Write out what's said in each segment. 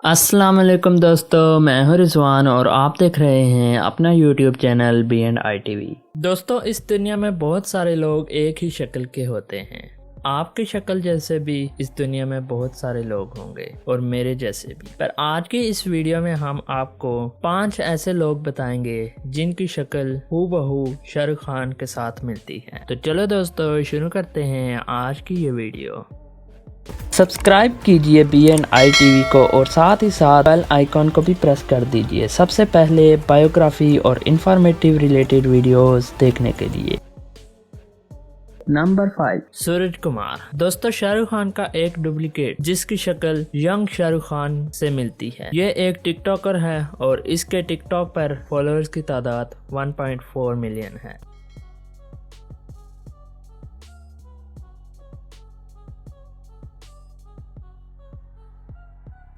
अस्सलाम वालेकुम दोस्तों, मैं हूं रिजवान और आप देख रहे हैं अपना यूट्यूब चैनल B&I TV। दोस्तों, इस दुनिया में बहुत सारे लोग एक ही शक्ल के होते हैं। आपकी शक्ल जैसे भी इस दुनिया में बहुत सारे लोग होंगे और मेरे जैसे भी। पर आज की इस वीडियो में हम आपको 5 ऐसे लोग बताएंगे जिनकी शक्ल हूबहू शाहरुख खान के साथ मिलती है। तो चलो दोस्तों, शुरू करते हैं आज की ये वीडियो। सब्सक्राइब कीजिए B&I TV को और साथ ही साथ बेल आइकॉन को भी प्रेस कर दीजिए सबसे पहले बायोग्राफी और इंफॉर्मेटिव रिलेटेड वीडियोस देखने के लिए। नंबर 5, सूरज कुमार। दोस्तों, शाहरुख खान का एक डुप्लीकेट जिसकी शक्ल यंग शाहरुख खान से मिलती है। ये एक टिकटॉकर है और इसके टिकटॉक पर फॉलोअर्स की तादाद 1.4 मिलियन है।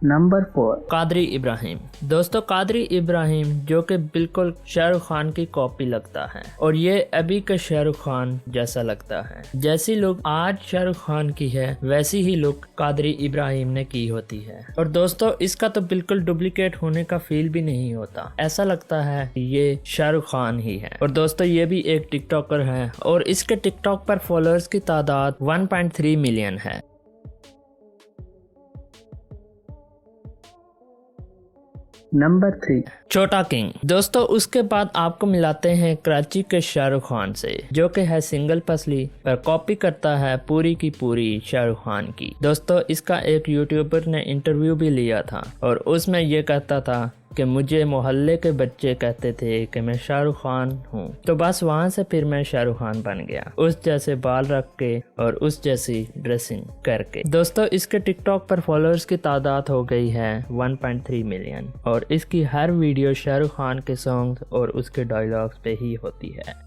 नंबर 4, कादरी इब्राहिम। दोस्तों, कादरी इब्राहिम जो कि बिल्कुल शाहरुख खान की कॉपी लगता है और ये अभी का शाहरुख खान जैसा लगता है। जैसी लुक आज शाहरुख खान की है वैसी ही लुक कादरी इब्राहिम ने की होती है। और दोस्तों, इसका तो बिल्कुल डुप्लीकेट होने का फील भी नहीं होता, ऐसा लगता है ये शाहरुख खान ही है। और दोस्तों, ये भी एक टिकटॉकर है और इसके टिकटॉक पर फॉलोअर्स की तादाद 1.3 मिलियन है। नंबर 3, छोटा किंग। दोस्तों, उसके बाद आपको मिलाते हैं कराची के शाहरुख खान से, जो कि है सिंगल पसली पर कॉपी करता है पूरी की पूरी शाहरुख खान की। दोस्तों, इसका एक यूट्यूबर ने इंटरव्यू भी लिया था और उसमें ये कहता था कि मुझे मोहल्ले के बच्चे कहते थे कि मैं शाहरुख खान हूँ, तो बस वहाँ से फिर मैं शाहरुख खान बन गया, उस जैसे बाल रख के और उस जैसी ड्रेसिंग करके। दोस्तों, इसके टिकटॉक पर फॉलोअर्स की तादाद हो गई है 1.3 मिलियन और इसकी हर वीडियो शाहरुख खान के सॉन्ग्स और उसके डायलॉग्स पे ही होती है।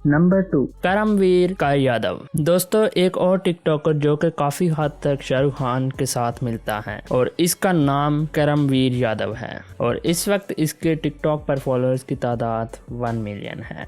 नंबर 2, करमवीर का यादव। दोस्तों, एक और टिकटॉकर जो कि काफी हद तक शाहरुख खान के साथ मिलता है और इसका नाम करमवीर यादव है और इस वक्त इसके टिकटॉक पर फॉलोअर्स की तादाद 1 मिलियन है।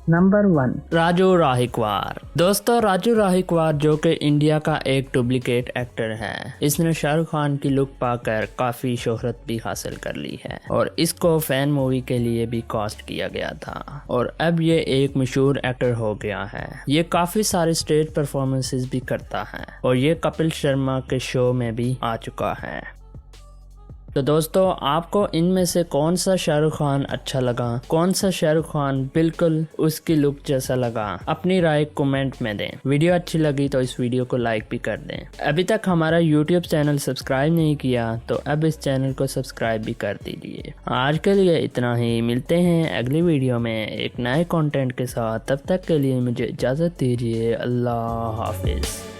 नंबर 1, राजू राहिकवार। दोस्तों, राजू राहिकवार जो कि इंडिया का एक डुप्लीकेट एक्टर है, इसने शाहरुख खान की लुक पाकर काफी शोहरत भी हासिल कर ली है और इसको फैन मूवी के लिए भी कास्ट किया गया था और अब ये एक मशहूर एक्टर हो गया है। ये काफी सारे स्टेज परफॉर्मेंसेस भी करता है और ये कपिल शर्मा के शो में भी आ चुका है। तो दोस्तों, आपको इनमें से कौन सा शाहरुख खान अच्छा लगा, कौन सा शाहरुख खान बिल्कुल उसकी लुक जैसा लगा, अपनी राय कमेंट में दें। वीडियो अच्छी लगी तो इस वीडियो को लाइक भी कर दें। अभी तक हमारा यूट्यूब चैनल सब्सक्राइब नहीं किया तो अब इस चैनल को सब्सक्राइब भी कर दीजिए। आज के लिए इतना ही, मिलते हैं अगली वीडियो में एक नए कंटेंट के साथ। तब तक के लिए मुझे इजाज़त दीजिए। अल्लाह हाफिज़।